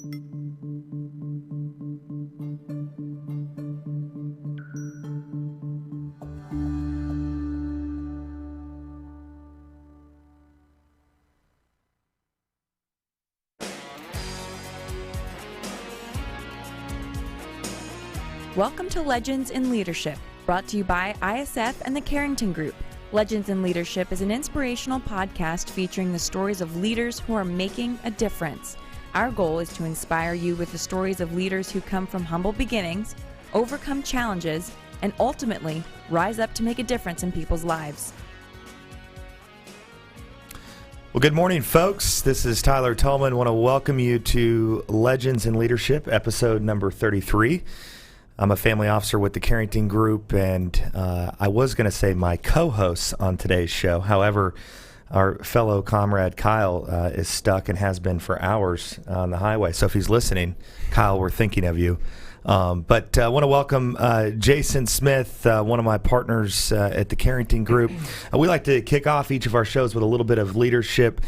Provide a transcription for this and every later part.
Welcome to Legends in Leadership, brought to you by ISF and the Carrington Group. Legends in Leadership is an inspirational podcast featuring the stories of leaders who are making a difference. Our goal is to inspire you with the stories of leaders who come from humble beginnings, overcome challenges, and ultimately rise up to make a difference in people's lives. Well, good morning, folks. This is Tyler Tolman. I want to welcome you to Legends in Leadership, episode number 33. I'm a family officer with the Carrington Group, and I was going to say my co-hosts on today's show. However, our fellow comrade Kyle is stuck and has been for hours on the highway. So if he's listening, Kyle, we're thinking of you. But I want to welcome Jason Smith, one of my partners at the Carrington Group. We like to kick off each of our shows with a little bit of leadership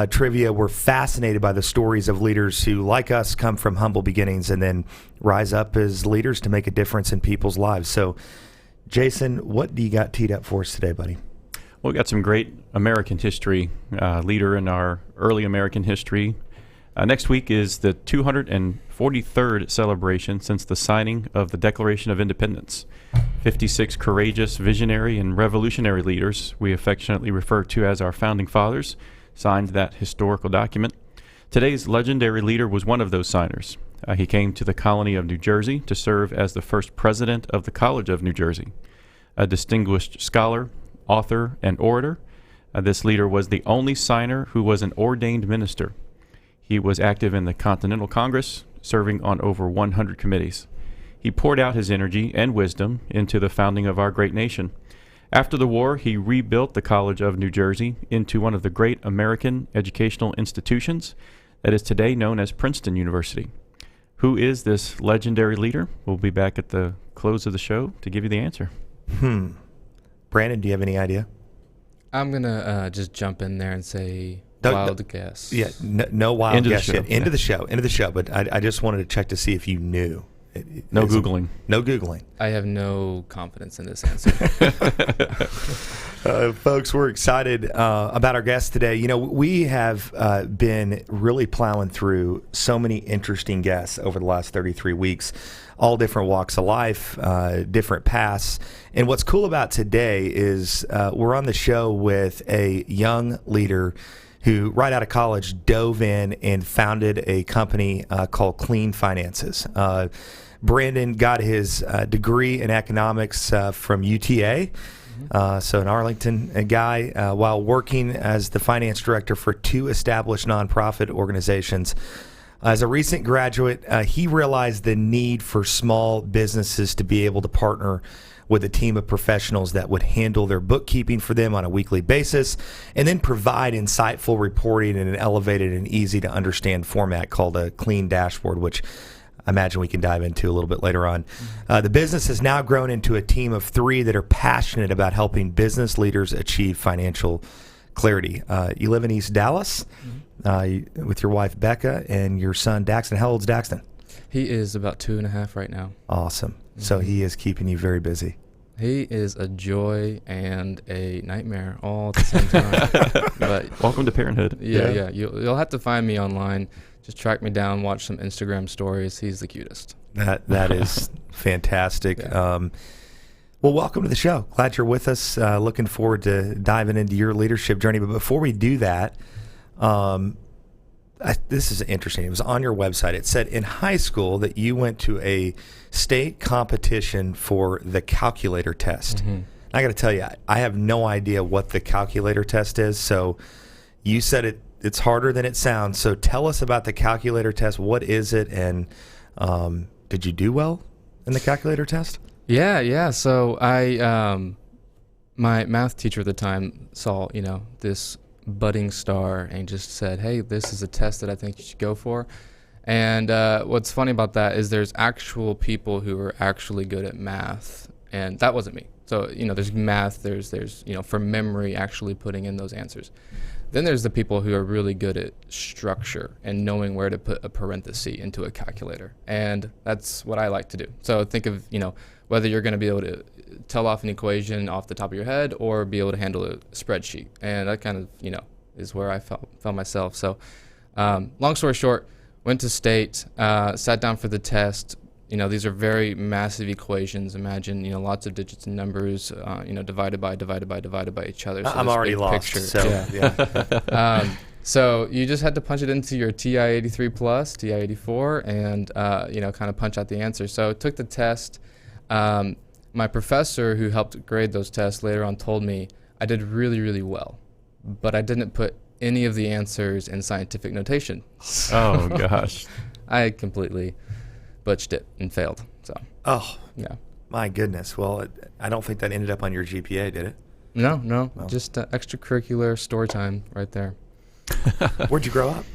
trivia. We're fascinated by the stories of leaders who, like us, come from humble beginnings and then rise up as leaders to make a difference in people's lives. So, Jason, what do you got teed up for us today, buddy? Well, we got some great American history, leader in our early American history. Next week is the 243rd celebration since the signing of the Declaration of Independence. 56 courageous, visionary, and revolutionary leaders we affectionately refer to as our founding fathers signed that historical document. Today's legendary leader was one of those signers. He came to the colony of New Jersey to serve as the first president of the College of New Jersey. A distinguished scholar, author, and orator, this leader was the only signer who was an ordained minister. He was active in the Continental Congress, serving on over 100 committees. He poured out his energy and wisdom into the founding of our great nation. After the war, he rebuilt the College of New Jersey into one of the great American educational institutions that is today known as Princeton University. Who is this legendary leader? We'll be back at the close of the show to give you the answer. Brandon, do you have any idea? I'm going to just jump in there and say wild guess. Yeah, no wild guess yet. Into the show. But I just wanted to check to see if you knew. No Googling. No Googling. I have no confidence in this answer. Folks, we're excited about our guest today. You know, we have been really plowing through so many interesting guests over the last 33 weeks, all different walks of life, different paths. And what's cool about today is we're on the show with a young leader who right out of college dove in and founded a company called Clean Finances. Brandon got his degree in economics from UTA, so an Arlington guy, while working as the finance director for two established nonprofit organizations. As a recent graduate, he realized the need for small businesses to be able to partner with a team of professionals that would handle their bookkeeping for them on a weekly basis and then provide insightful reporting in an elevated and easy to understand format called a clean dashboard, which I imagine we can dive into a little bit later on. The business has now grown into a team of 3 that are passionate about helping business leaders achieve financial clarity. You live in East Dallas with your wife, Becca, and your son, Daxton. How old's Daxton? He is about 2.5 right now. Awesome. So he is keeping you very busy. He is a joy and a nightmare all at the same time. But welcome to parenthood. Yeah. You'll have to find me online. Just track me down, watch some Instagram stories. He's the cutest. That is fantastic. Yeah. Well, welcome to the show. Glad you're with us. Looking forward to diving into your leadership journey. But before we do that, this is interesting. It was on your website. It said in high school that you went to a state competition for the calculator test. I got to tell you, I have no idea what the calculator test is. So you said it's harder than it sounds. So tell us about the calculator test. What is it? And did you do well in the calculator test? Yeah. So my math teacher at the time saw, this budding star and just said, hey, this is a test that I think you should go for. And what's funny about that is there's actual people who are actually good at math, and that wasn't me. So, there's math, there's from memory actually putting in those answers. Then there's the people who are really good at structure and knowing where to put a parenthesis into a calculator. And that's what I like to do. So think of, whether you're going to be able to tell off an equation off the top of your head or be able to handle a spreadsheet. And that kind of, is where I found myself. So long story short, went to state, sat down for the test. These are very massive equations. Imagine, lots of digits and numbers, divided by each other. So I'm already lost. Picture. So, yeah. So you just had to punch it into your TI-83 plus, TI-84, and, kind of punch out the answer. So I took the test. My professor who helped grade those tests later on told me I did really, really well, but I didn't put any of the answers in scientific notation. Oh, gosh. I completely butched it and failed. So. Oh, yeah. My goodness. Well, I don't think that ended up on your GPA, did it? No. Well. Just extracurricular story time right there. Where'd you grow up?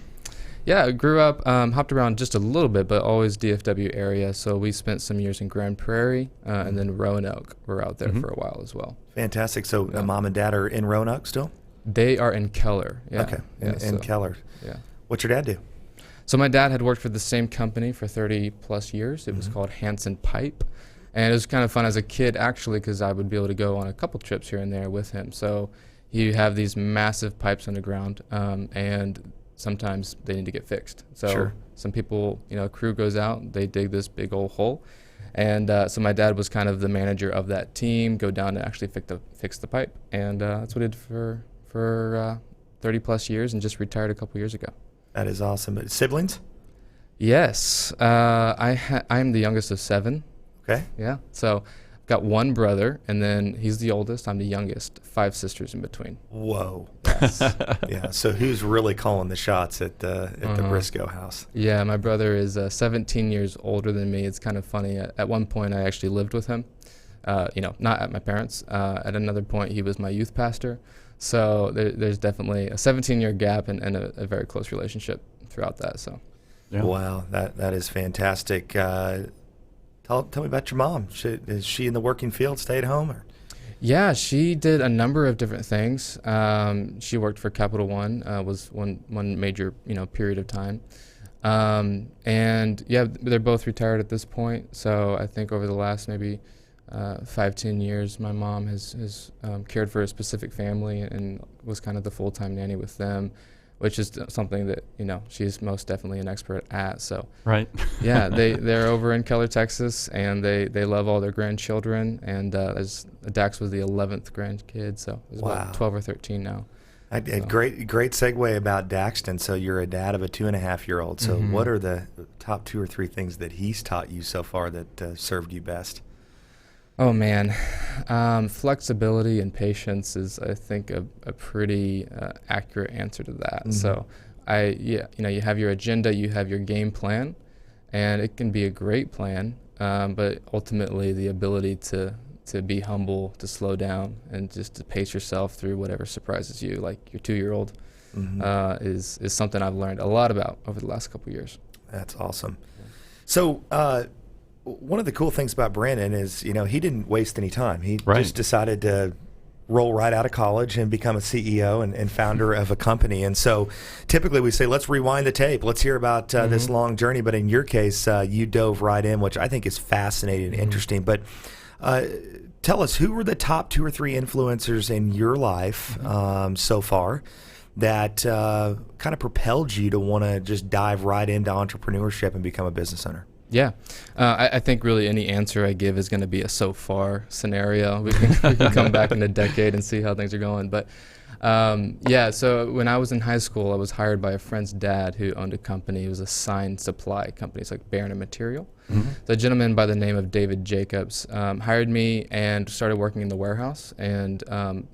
Yeah, I grew up, hopped around just a little bit, but always DFW area. So we spent some years in Grand Prairie, and then Roanoke. We're out there for a while as well. Fantastic. So mom and dad are in Roanoke still? They are in Keller. Yeah. Okay, in Keller. Yeah. What's your dad do? So my dad had worked for the same company for 30 plus years. It was called Hanson Pipe. And it was kind of fun as a kid, actually, because I would be able to go on a couple trips here and there with him. So you have these massive pipes underground, and sometimes they need to get fixed. So some people, a crew goes out, they dig this big old hole. And so my dad was kind of the manager of that team, go down and actually fix the pipe. And that's what I did for 30 plus years and just retired a couple years ago. That is awesome. But siblings? Yes. I'm the youngest of 7. Okay. Yeah. So I've got one brother, and then he's the oldest. I'm the youngest. 5 sisters in between. Whoa. Yes. Yeah. So who's really calling the shots at the Briscoe house? Yeah, my brother is 17 years older than me. It's kind of funny. At one point, I actually lived with him. Not at my parents'. At another point, he was my youth pastor. So there's definitely a 17-year gap and a very close relationship throughout that. So. Yeah. Wow, that is fantastic. Tell me about your mom. Is she in the working field, stay at home? Or? Yeah, she did a number of different things. She worked for Capital One, was one major period of time. And yeah, they're both retired at this point. So I think over the last maybe 5-10 years, my mom has cared for a specific family and was kind of the full-time nanny with them, which is something that she's most definitely an expert at. So right. Yeah, they're over in Keller, Texas, and they love all their grandchildren. And Dax was the 11th grandkid, so there's about 12 or 13 now. Great segue about Daxton. So you're a dad of a 2.5-year-old. So what are the top 2 or 3 things that he's taught you so far that served you best? Oh man, flexibility and patience is, I think, a pretty accurate answer to that. So, you have your agenda, you have your game plan, and it can be a great plan, but ultimately the ability to be humble, to slow down, and just to pace yourself through whatever surprises you, like your 2-year-old, is something I've learned a lot about over the last couple of years. That's awesome. So. One of the cool things about Brandon is, he didn't waste any time. He just decided to roll right out of college and become a CEO and founder of a company. And so typically we say, let's rewind the tape. Let's hear about this long journey. But in your case, you dove right in, which I think is fascinating and interesting. But tell us, who were the top 2 or 3 influencers in your life so far that kind of propelled you to want to just dive right into entrepreneurship and become a business owner? Yeah, I think really any answer I give is going to be a so far scenario. We can come back in a decade and see how things are going. But so when I was in high school, I was hired by a friend's dad who owned a company. It was a sign supply company. It's like Baron & Material. The gentleman by the name of David Jacobs hired me and started working in the warehouse. And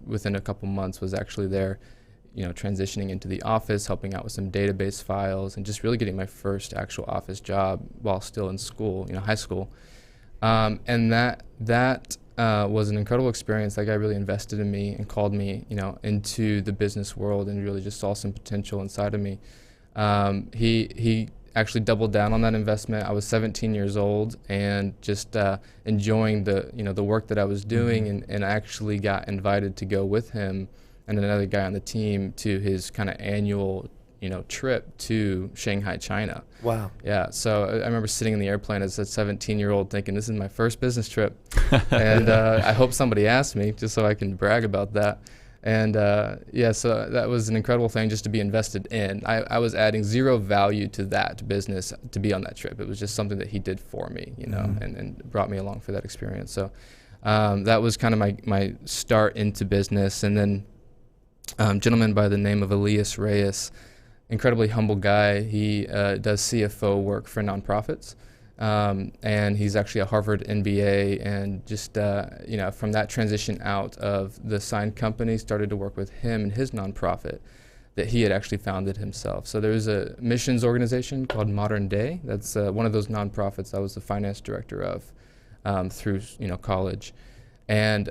within a couple months was actually there, transitioning into the office, helping out with some database files, and just really getting my first actual office job while still in school, high school. And that was an incredible experience. That guy really invested in me and called me, into the business world and really just saw some potential inside of me. He actually doubled down on that investment. I was 17 years old and just enjoying the work that I was doing, and I actually got invited to go with him and another guy on the team to his kind of annual, trip to Shanghai, China. Wow. Yeah. So I remember sitting in the airplane as a 17-year-old thinking, this is my first business trip. And I hope somebody asks me just so I can brag about that. And so that was an incredible thing just to be invested in. I was adding zero value to that business to be on that trip. It was just something that he did for me, and brought me along for that experience. So that was kind of my start into business. And then a gentleman by the name of Elias Reyes, incredibly humble guy. He does CFO work for nonprofits. And he's actually a Harvard MBA, and just, from that transition out of the sign company, started to work with him and his nonprofit that he had actually founded himself. So there's a missions organization called Modern Day. That's one of those nonprofits I was the finance director of through, college. And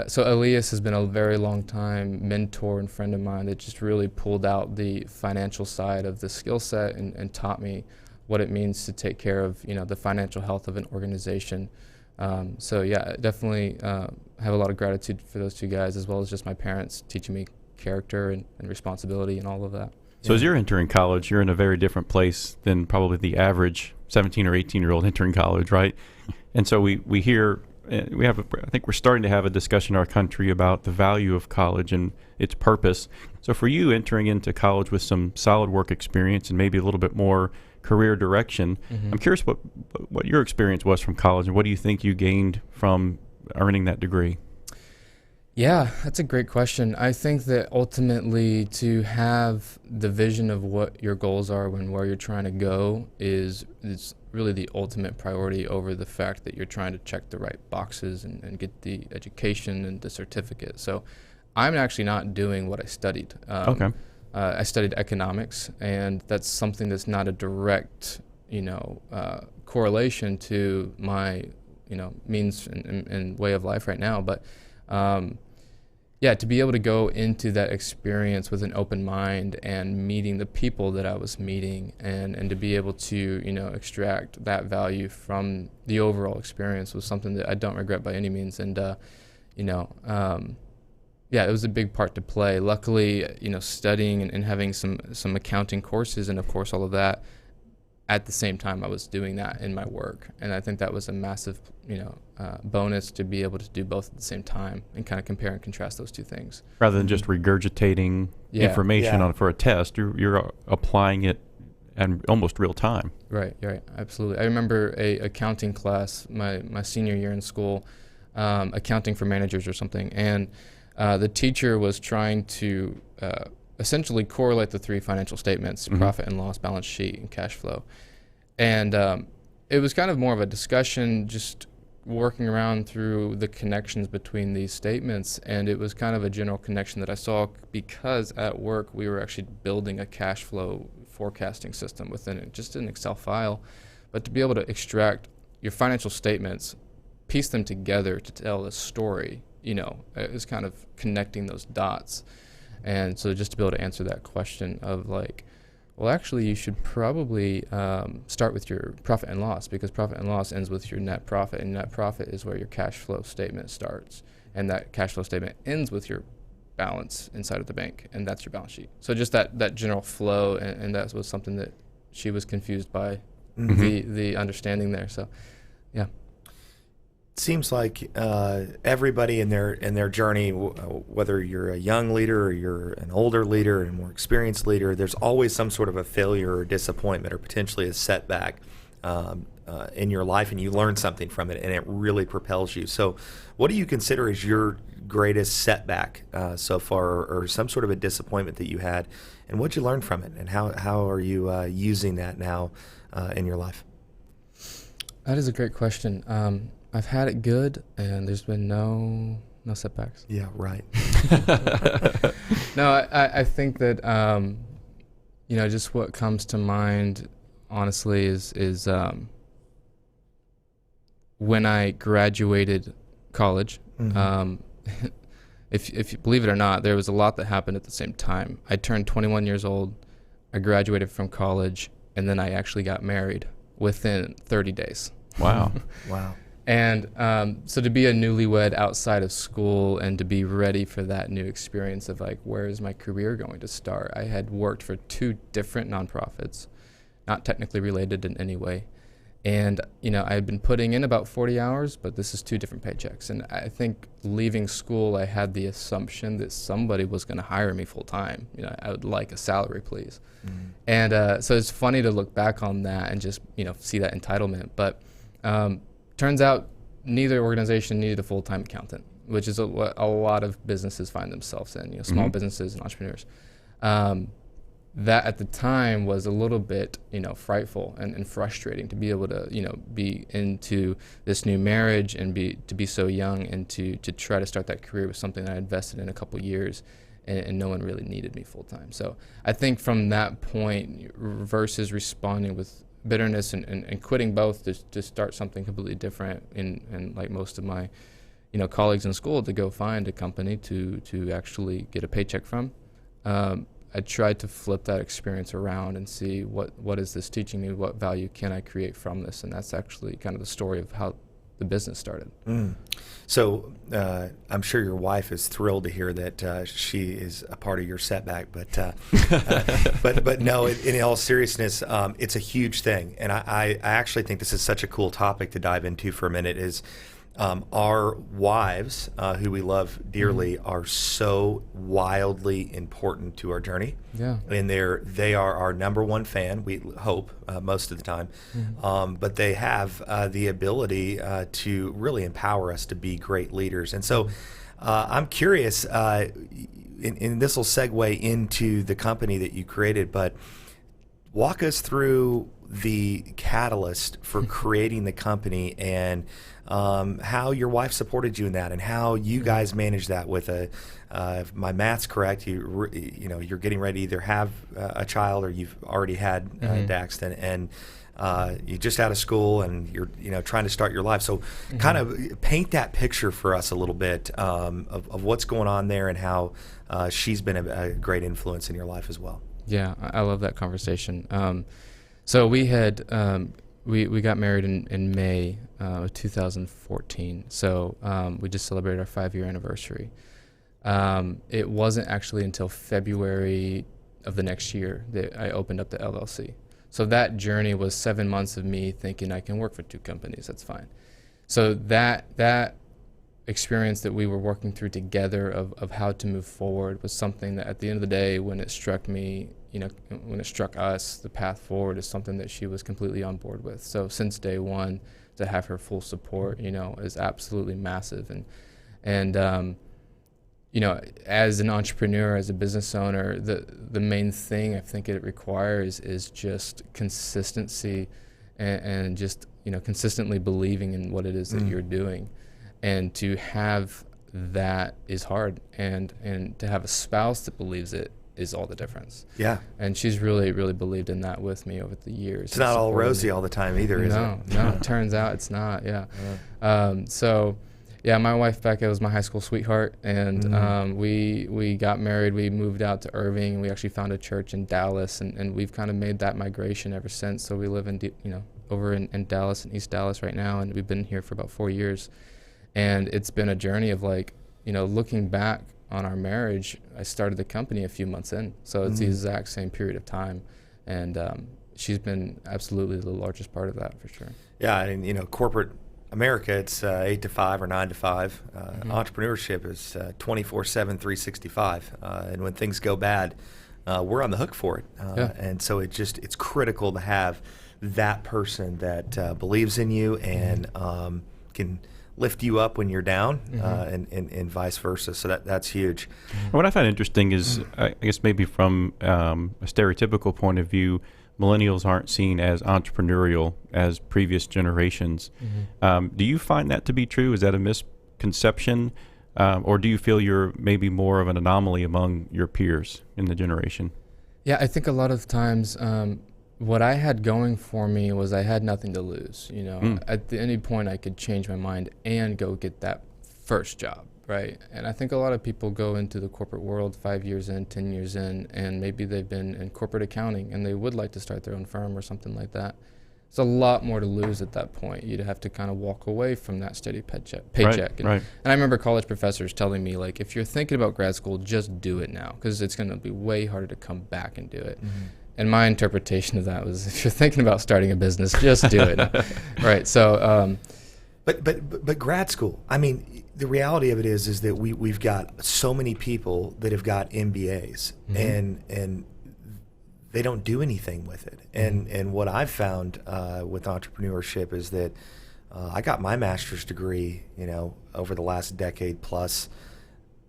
so Elias has been a very long time mentor and friend of mine that just really pulled out the financial side of the skill set and taught me what it means to take care of, the financial health of an organization. Definitely have a lot of gratitude for those two guys, as well as just my parents teaching me character and responsibility and all of that. So as you're entering college, you're in a very different place than probably the average 17 or 18-year-old entering college, right? And so we hear, I think we're starting to have a discussion in our country about the value of college and its purpose. So for you entering into college with some solid work experience and maybe a little bit more career direction, I'm curious what your experience was from college, and what do you think you gained from earning that degree? Yeah, that's a great question. I think that ultimately to have the vision of what your goals are and where you're trying to go is really the ultimate priority over the fact that you're trying to check the right boxes and get the education and the certificate. So I'm actually not doing what I studied. Okay. I studied economics, and that's something that's not a direct, correlation to my, means and way of life right now. But, to be able to go into that experience with an open mind and meeting the people that I was meeting, and to be able to, extract that value from the overall experience was something that I don't regret by any means. And, it was a big part to play. Luckily, studying and having some accounting courses, and of course all of that, at the same time I was doing that in my work. And I think that was a massive, bonus to be able to do both at the same time and kind of compare and contrast those two things. Rather than just regurgitating information for a test, you're applying it in almost real time. Right, absolutely. I remember a accounting class my senior year in school, accounting for managers or something, and the teacher was trying to essentially correlate the three financial statements, profit and loss, balance sheet, and cash flow. And it was kind of more of a discussion, just working around through the connections between these statements. And it was kind of a general connection that I saw, because at work we were actually building a cash flow forecasting system within it, just an Excel file. But to be able to extract your financial statements, piece them together to tell a story, it was kind of connecting those dots. And so just to be able to answer that question of actually you should probably start with your profit and loss, because profit and loss ends with your net profit, and net profit is where your cash flow statement starts, and that cash flow statement ends with your balance inside of the bank, and that's your balance sheet. So just that general flow, and that was something that she was confused by, the understanding there. So yeah. Seems like everybody in their journey, whether you're a young leader or you're an older leader and more experienced leader, there's always some sort of a failure or disappointment or potentially a setback in your life, and you learn something from it, and it really propels you. So what do you consider as your greatest setback so far, or some sort of a disappointment that you had, and what'd you learn from it, and how are you using that now in your life? That is a great question. I've had it good, and there's been no setbacks. Yeah, right. No, I think that just what comes to mind, honestly, is when I graduated college. If you believe it or not, there was a lot that happened at the same time. I turned 21 years old. I graduated from college, and then I actually got married within 30 days. Wow. Wow. And so to be a newlywed outside of school and to be ready for that new experience of like, where is my career going to start? I had worked for 2 different nonprofits, not technically related in any way. And, I had been putting in about 40 hours, but this is 2 different paychecks. And I think leaving school, I had the assumption that somebody was going to hire me full time. I would like a salary, please. And so it's funny to look back on that and just, see that entitlement. But turns out neither organization needed a full-time accountant, which is what a lot of businesses find themselves in, small businesses and entrepreneurs. That at the time was a little bit, frightful and frustrating to be able to, be into this new marriage and to be so young and to try to start that career with something that I invested in a couple years and no one really needed me full time. So I think from that point versus responding with bitterness and quitting both to start something completely different and like most of my, colleagues in school to go find a company to actually get a paycheck from. I tried to flip that experience around and see what is this teaching me, what value can I create from this, and that's actually kind of the story of how the business started. So I'm sure your wife is thrilled to hear that she is a part of your setback, but no, in all seriousness, it's a huge thing, and I actually think this is such a cool topic to dive into for a minute. Is our wives, who we love dearly, are so wildly important to our journey. Yeah. And they are our number one fan, we hope, most of the time. But they have the ability to really empower us to be great leaders. And so I'm curious, and this will segue into the company that you created, but walk us through the catalyst for creating the company and how your wife supported you in that, and how you guys managed that with if my math's correct, you're getting ready to either have a child or you've already had Daxton, and you just out of school and you're trying to start your life. So kind of paint that picture for us a little bit of what's going on there and how she's been a great influence in your life as well. Yeah, I love that conversation. So we had we got married in May of 2014. So we just celebrated our 5-year anniversary. It wasn't actually until February of the next year that I opened up the LLC. So that journey was 7 months of me thinking I can work for 2 companies. That's fine. So that experience that we were working through together of how to move forward was something that at the end of the day, when it struck me, when it struck us, the path forward is something that she was completely on board with. So since day one, to have her full support, is absolutely massive. And as an entrepreneur, as a business owner, the main thing I think it requires is just consistency and just, consistently believing in what it is that you're doing. And to have that is hard, and to have a spouse that believes it is all the difference. Yeah. And she's really, really believed in that with me over the years. It's not all rosy all the time either, is it? No, it turns out it's not, yeah. So, yeah, my wife, Becca, was my high school sweetheart, and we got married. We moved out to Irving, and we actually found a church in Dallas, and we've kind of made that migration ever since. So we live over in Dallas, in East Dallas right now, and we've been here for about 4 years. And it's been a journey of looking back on our marriage. I started the company a few months in, so it's the exact same period of time. And she's been absolutely the largest part of that for sure. Yeah, and corporate America, it's 8 to 5 or 9 to 5. Entrepreneurship is 24/7, 365. And when things go bad, we're on the hook for it. And so it's critical to have that person that believes in you and can lift you up when you're down, and vice versa. So that's huge. What I find interesting is, I guess maybe from a stereotypical point of view, millennials aren't seen as entrepreneurial as previous generations. Do you find that to be true? Is that a misconception? Or do you feel you're maybe more of an anomaly among your peers in the generation? Yeah, I think a lot of times what I had going for me was I had nothing to lose. At any point I could change my mind and go get that first job, right? And I think a lot of people go into the corporate world 5 years in, 10 years in, and maybe they've been in corporate accounting and they would like to start their own firm or something like that. it's a lot more to lose at that point. You'd have to kind of walk away from that steady paycheck. Right. And I remember college professors telling me, like, if you're thinking about grad school, just do it now, because it's going to be way harder to come back and do it. And my interpretation of that was, if you're thinking about starting a business, just do it. Right. So, But grad school, I mean, the reality of it is that we've got so many people that have got MBAs and they don't do anything with it. And what I've found with entrepreneurship is that I got my master's degree, over the last decade plus,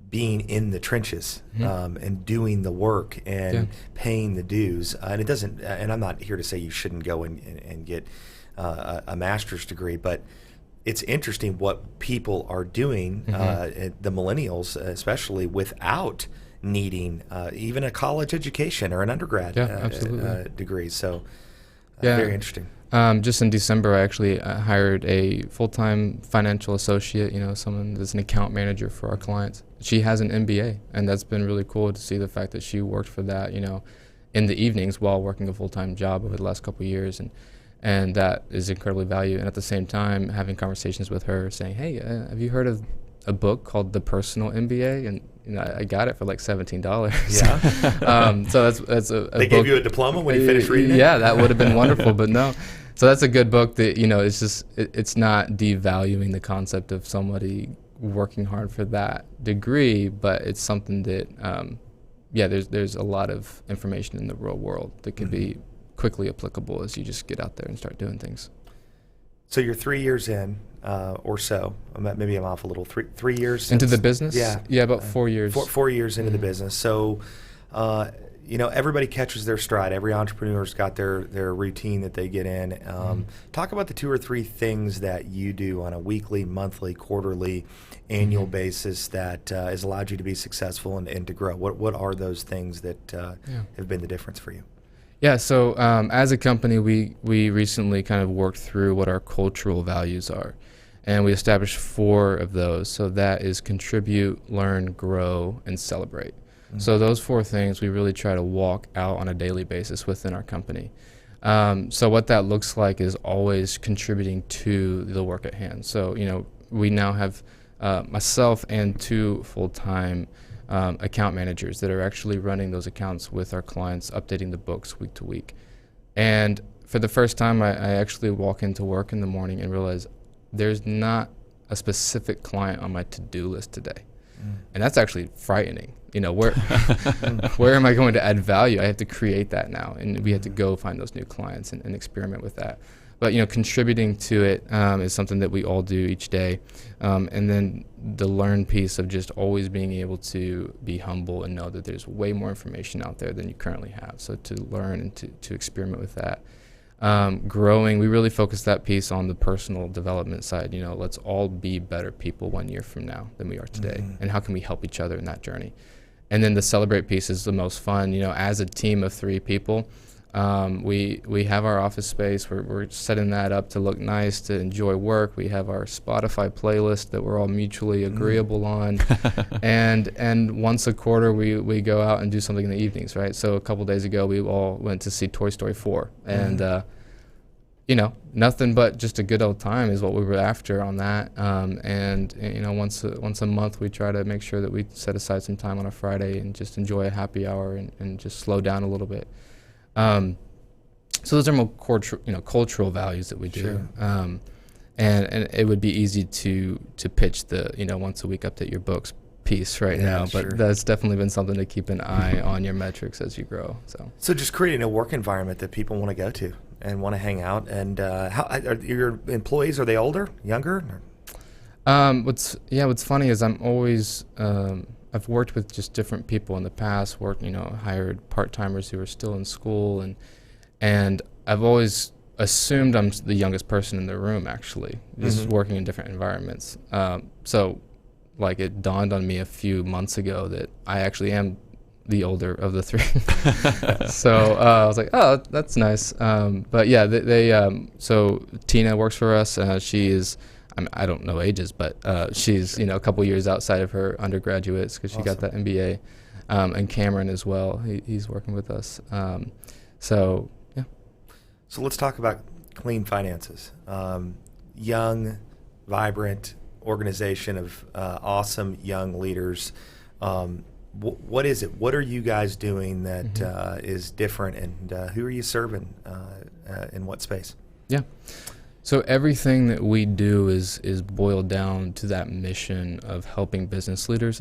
being in the trenches and doing the work and paying the dues. And it doesn't. And I'm not here to say you shouldn't go and get a master's degree, but it's interesting what people are doing, the millennials especially, without needing even a college education or an undergrad degree. So very interesting. Just in December, I actually hired a full-time financial associate, someone that's an account manager for our clients. She has an MBA, and that's been really cool to see the fact that she worked for that, in the evenings while working a full-time job over the last couple of years. And that is incredibly valuable. And at the same time, having conversations with her saying, hey, have you heard of a book called The Personal MBA? And I got it for like $17. Yeah. So that's a They book. gave you a diploma when you finished reading it? Yeah, that would have been wonderful, but no. So that's a good book that, it's just, it's not devaluing the concept of somebody working hard for that degree, but it's something that, there's a lot of information in the real world that can be quickly applicable as you just get out there and start doing things. So you're 3 years in, or so. Maybe I'm off a little. Three years into the business. Yeah, about 4 years. 4 years into the business. So, everybody catches their stride. Every entrepreneur's got their routine that they get in. Talk about the 2 or 3 things that you do on a weekly, monthly, quarterly, annual basis that has allowed you to be successful and to grow. What are those things that have been the difference for you? Yeah, so as a company, we recently kind of worked through what our cultural values are, and we established 4 of those. So that is contribute, learn, grow, and celebrate. So those 4 things we really try to walk out on a daily basis within our company. So what that looks like is always contributing to the work at hand. So, we now have myself and 2 full-time account managers that are actually running those accounts with our clients, updating the books week to week. And for the first time, I actually walk into work in the morning and realize there's not a specific client on my to-do list today. And that's actually frightening. Where am I going to add value? I have to create that now, and we have to go find those new clients and experiment with that. But contributing to it is something that we all do each day, and then the learn piece of just always being able to be humble and know that there's way more information out there than you currently have. So to learn and to experiment with that. Growing, we really focus that piece on the personal development side. Let's all be better people 1 year from now than we are today, and how can we help each other in that journey? And then the celebrate piece is the most fun. As a team of 3 people. We have our office space. We're setting that up to look nice, to enjoy work. We have our Spotify playlist that we're all mutually agreeable on, and once a quarter we go out and do something in the evenings, right? So a couple days ago we all went to see Toy Story 4, and nothing but just a good old time is what we were after on that. And once a month we try to make sure that we set aside some time on a Friday and just enjoy a happy hour and just slow down a little bit. So those are more cultural values that we do. Sure. And it would be easy to pitch the once a week update your books piece now, but that's definitely been something to keep an eye on your metrics as you grow. So just creating a work environment that people want to go to and want to hang out. And how are your employees? Are they older, younger? What's funny is I'm always I've worked with just different people in the past. Hired part-timers who are still in school, and I've always assumed I'm the youngest person in the room, actually, just working in different environments. So it dawned on me a few months ago that I actually am the older of the 3. So I was like, oh, that's nice. But yeah, so Tina works for us. She is, I don't know ages, but she's a couple years outside of her undergraduates because she got that MBA. And Cameron as well. He's working with us. So yeah. So let's talk about Clean Finances, young, vibrant organization of awesome young leaders. What is it? What are you guys doing that is different, and who are you serving in what space? Yeah. So everything that we do is boiled down to that mission of helping business leaders,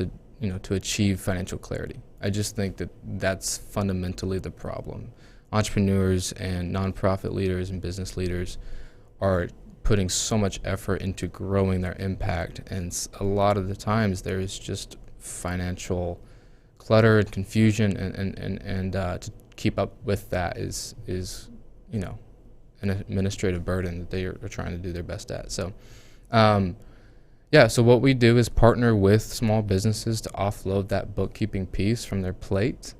to achieve financial clarity. I just think that that's fundamentally the problem. Entrepreneurs and nonprofit leaders and business leaders are putting so much effort into growing their impact, and a lot of the times there is just financial clutter and confusion, and to keep up with that is an administrative burden that they are trying to do their best at. So so what we do is partner with small businesses to offload that bookkeeping piece from their plate.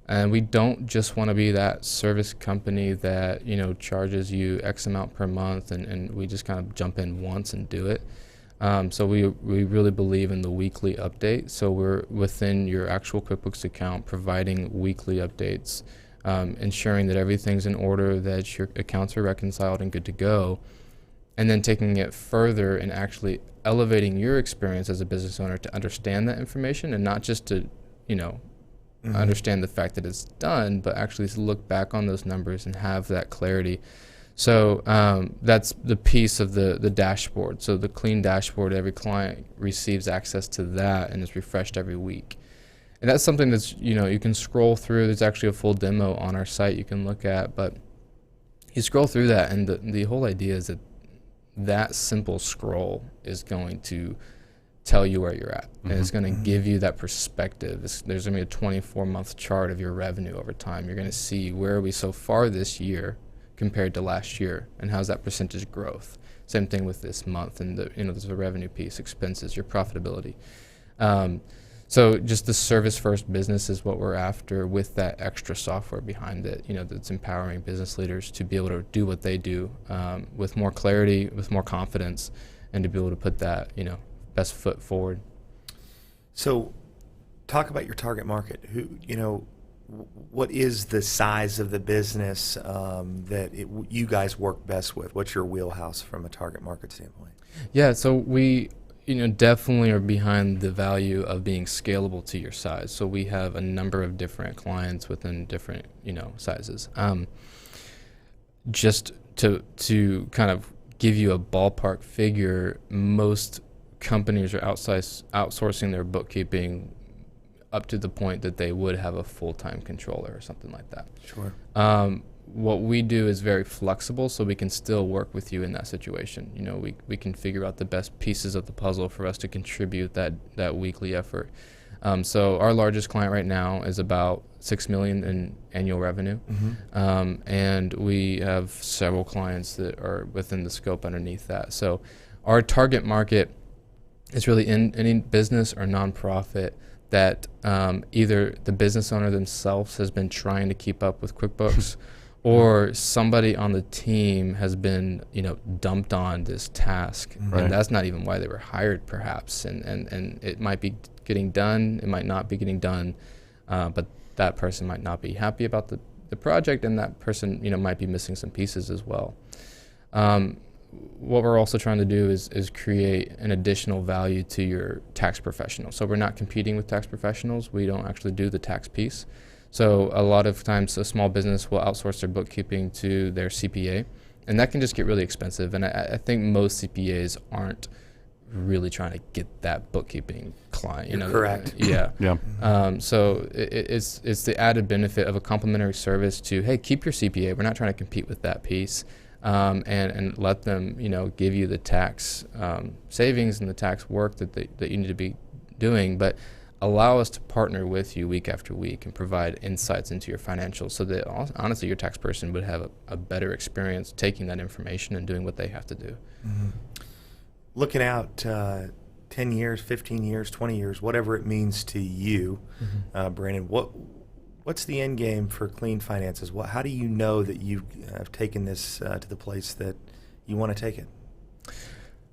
And we don't just want to be that service company that, charges you X amount per month and we just kind of jump in once and do it. So we really believe in the weekly update. So we're within your actual QuickBooks account providing weekly updates, ensuring that everything's in order, that your accounts are reconciled and good to go, and then taking it further and actually elevating your experience as a business owner to understand that information and not just to, understand the fact that it's done, but actually to look back on those numbers and have that clarity. So that's the piece of the dashboard. So the clean dashboard, every client receives access to that and it's refreshed every week. And that's something that's, you can scroll through. There's actually a full demo on our site you can look at, but you scroll through that, and the whole idea is that simple scroll is going to tell you where you're at, and it's going to give you that perspective. There's going to be a 24-month chart of your revenue over time. You're going to see where are we so far this year compared to last year, and how's that percentage growth. Same thing with this month, and there's a revenue piece, expenses, your profitability. So just the service-first business is what we're after, with that extra software behind it, that's empowering business leaders to be able to do what they do with more clarity, with more confidence, and to be able to put that, best foot forward. So talk about your target market. What is the size of the business that you guys work best with? What's your wheelhouse from a target market standpoint? Yeah, so we definitely are behind the value of being scalable to your size. So we have a number of different clients within different, sizes. Just to kind of give you a ballpark figure, most companies are outsourcing their bookkeeping up to the point that they would have a full-time controller or something like that. Sure. What we do is very flexible, so we can still work with you in that situation. We can figure out the best pieces of the puzzle for us to contribute that weekly effort. So our largest client right now is about $6 million in annual revenue, and we have several clients that are within the scope underneath that. So our target market is really in any business or nonprofit that either the business owner themselves has been trying to keep up with QuickBooks, or somebody on the team has been, dumped on this task, and that's not even why they were hired, perhaps. And it might be getting done, it might not be getting done, but that person might not be happy about the project, and that person, might be missing some pieces as well. What we're also trying to do is create an additional value to your tax professional. So we're not competing with tax professionals. We don't actually do the tax piece. So a lot of times a small business will outsource their bookkeeping to their CPA, and that can just get really expensive. And I think most CPAs aren't really trying to get that bookkeeping client. You're correct. Yeah. Yeah. So it's the added benefit of a complimentary service to, hey, keep your CPA. We're not trying to compete with that piece. And let them, give you the tax savings and the tax work that you need to be doing, but allow us to partner with you week after week and provide insights into your financials, so that honestly your tax person would have a better experience taking that information and doing what they have to do. Looking out 10 years, 15 years, 20 years, whatever it means to you, Brandon, what's the end game for Clean Finances? How do you know that you have taken this to the place that you want to take it?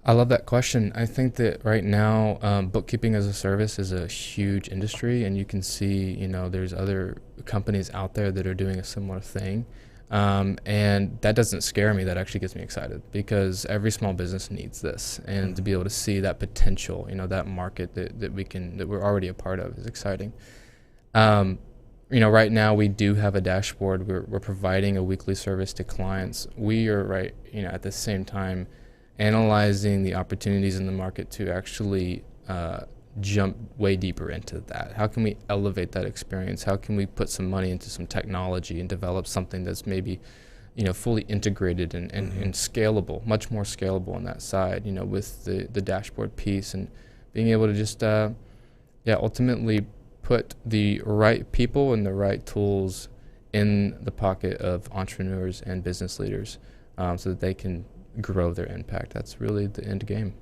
I love that question. I think that right now, bookkeeping as a service is a huge industry, and you can see, there's other companies out there that are doing a similar thing. And that doesn't scare me. That actually gets me excited, because every small business needs this, and to be able to see that potential, that market that we're already a part of is exciting. Right now we do have a dashboard. We're providing a weekly service to clients. We are at the same time analyzing the opportunities in the market to actually jump way deeper into that. How can we elevate that experience? How can we put some money into some technology and develop something that's maybe, fully integrated and scalable, much more scalable on that side, with the dashboard piece, and being able to just, ultimately put the right people and the right tools in the pocket of entrepreneurs and business leaders, so that they can grow their impact. That's really the end game.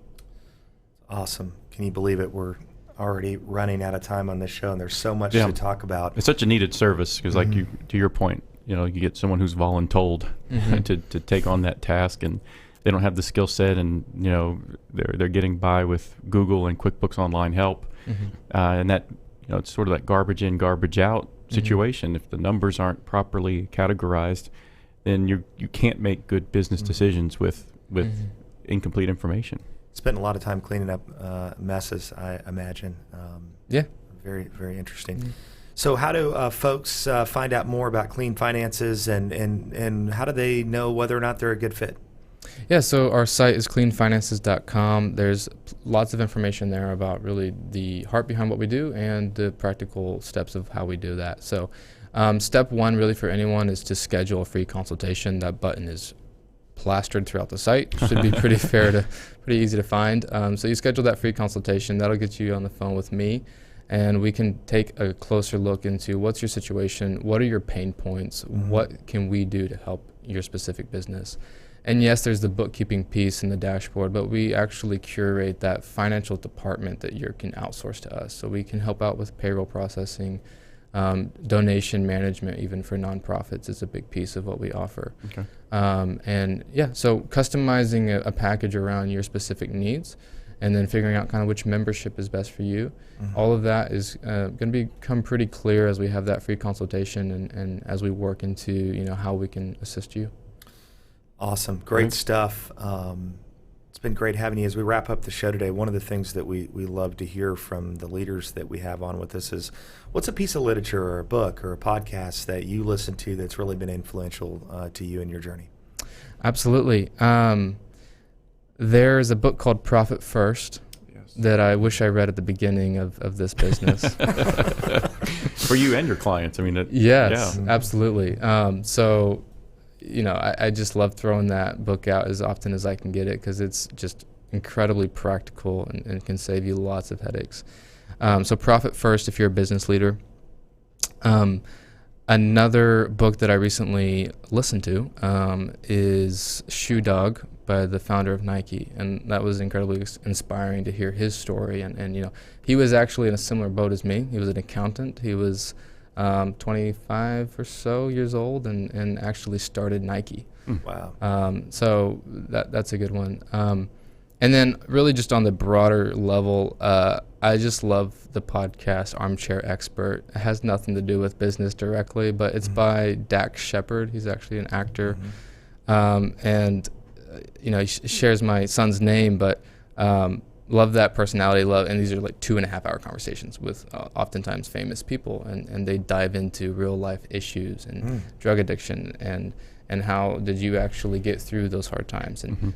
Awesome. Can you believe it? We're already running out of time on this show, and there's so much to talk about. It's such a needed service, because like to your point, you get someone who's voluntold to take on that task, and they don't have the skill set, and they're getting by with Google and QuickBooks Online help, and that it's sort of that garbage in, garbage out situation. If the numbers aren't properly categorized, then you can't make good business decisions with incomplete information. Spent a lot of time cleaning up messes, I imagine. Very, very interesting. So how do folks find out more about clean finances, and how do they know whether or not they're a good fit? Yeah, so our site is cleanfinances.com. There's lots of information there about really the heart behind what we do and the practical steps of how we do that. So step one really for anyone is to schedule a free consultation. That button is plastered throughout the site. Should be pretty pretty easy to find. So you schedule that free consultation. That'll get you on the phone with me, and we can take a closer look into what's your situation, what are your pain points, what can we do to help your specific business. And yes, there's the bookkeeping piece in the dashboard, but we actually curate that financial department that you can outsource to us. So we can help out with payroll processing, donation management, even for nonprofits is a big piece of what we offer. Okay. So customizing a package around your specific needs, and then figuring out kind of which membership is best for you. All of that is going to become pretty clear as we have that free consultation, and as we work into how we can assist you. Awesome. Great stuff. It's been great having you. As we wrap up the show today, one of the things that we love to hear from the leaders that we have on with us is, what's a piece of literature or a book or a podcast that you listen to that's really been influential to you in your journey? Absolutely. There's a book called Profit First that I wish I read at the beginning of this business. For you and your clients. I mean, yes, absolutely. I just love throwing that book out as often as I can get it, because it's just incredibly practical and can save you lots of headaches. So Profit First if you're a business leader. Another book that I recently listened to is Shoe Dog by the founder of Nike, and that was incredibly inspiring to hear his story. And he was actually in a similar boat as me. He was an accountant. He was 25 or so years old, and actually started Nike. Wow. So that's a good one. And then really just on the broader level, I just love the podcast Armchair Expert. It has nothing to do with business directly, but it's by Dax Shepard. He's actually an actor. And he shares my son's name, but love that personality, and these are like 2.5 hour conversations with oftentimes famous people, and they dive into real life issues and drug addiction, and how did you actually get through those hard times. And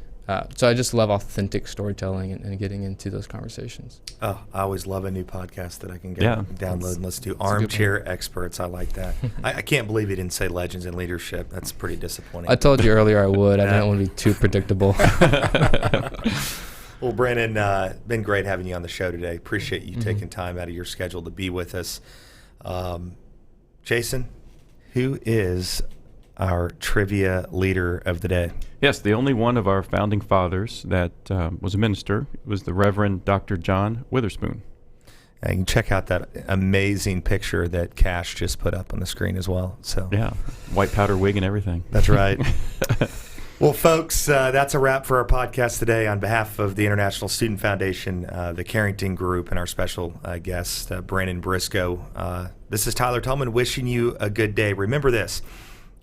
so I just love authentic storytelling and getting into those conversations. Oh, I always love a new podcast that I can download and listen to. Armchair Experts, I like that. I can't believe you didn't say Legends in Leadership. That's pretty disappointing. I told you earlier I would. I didn't want to be too predictable. Well, Brandon, been great having you on the show today. Appreciate you taking time out of your schedule to be with us. Jason, who is our trivia leader of the day? Yes, the only one of our founding fathers that was a minister was the Reverend Dr. John Witherspoon. You can check out that amazing picture that Cash just put up on the screen as well. So yeah, white powder wig and everything. That's right. Well, folks, that's a wrap for our podcast today. On behalf of the International Student Foundation, the Carrington Group, and our special guest, Brandon Briscoe, this is Tyler Tillman wishing you a good day. Remember this: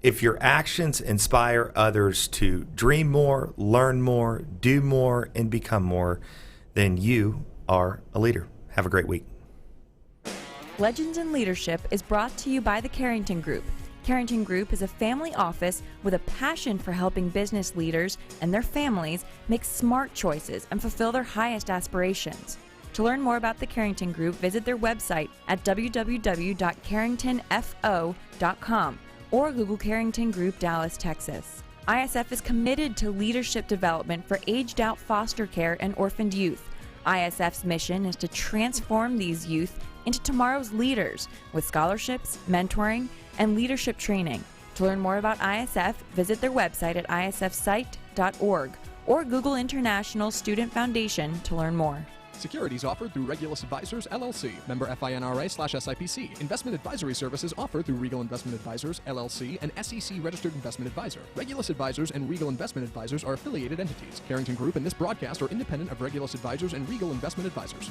If your actions inspire others to dream more, learn more, do more, and become more, then you are a leader. Have a great week. Legends in Leadership is brought to you by the Carrington Group. Carrington Group is a family office with a passion for helping business leaders and their families make smart choices and fulfill their highest aspirations. To learn more about the Carrington Group, visit their website at www.carringtonfo.com or Google Carrington Group, Dallas, Texas. ISF is committed to leadership development for aged-out foster care and orphaned youth. ISF's mission is to transform these youth into tomorrow's leaders with scholarships, mentoring, and leadership training. To learn more about ISF, visit their website at isfsite.org or Google International Student Foundation to learn more. Securities offered through Regulus Advisors, LLC. Member FINRA/SIPC. Investment advisory services offered through Regal Investment Advisors, LLC, an SEC-registered investment advisor. Regulus Advisors and Regal Investment Advisors are affiliated entities. Carrington Group and this broadcast are independent of Regulus Advisors and Regal Investment Advisors.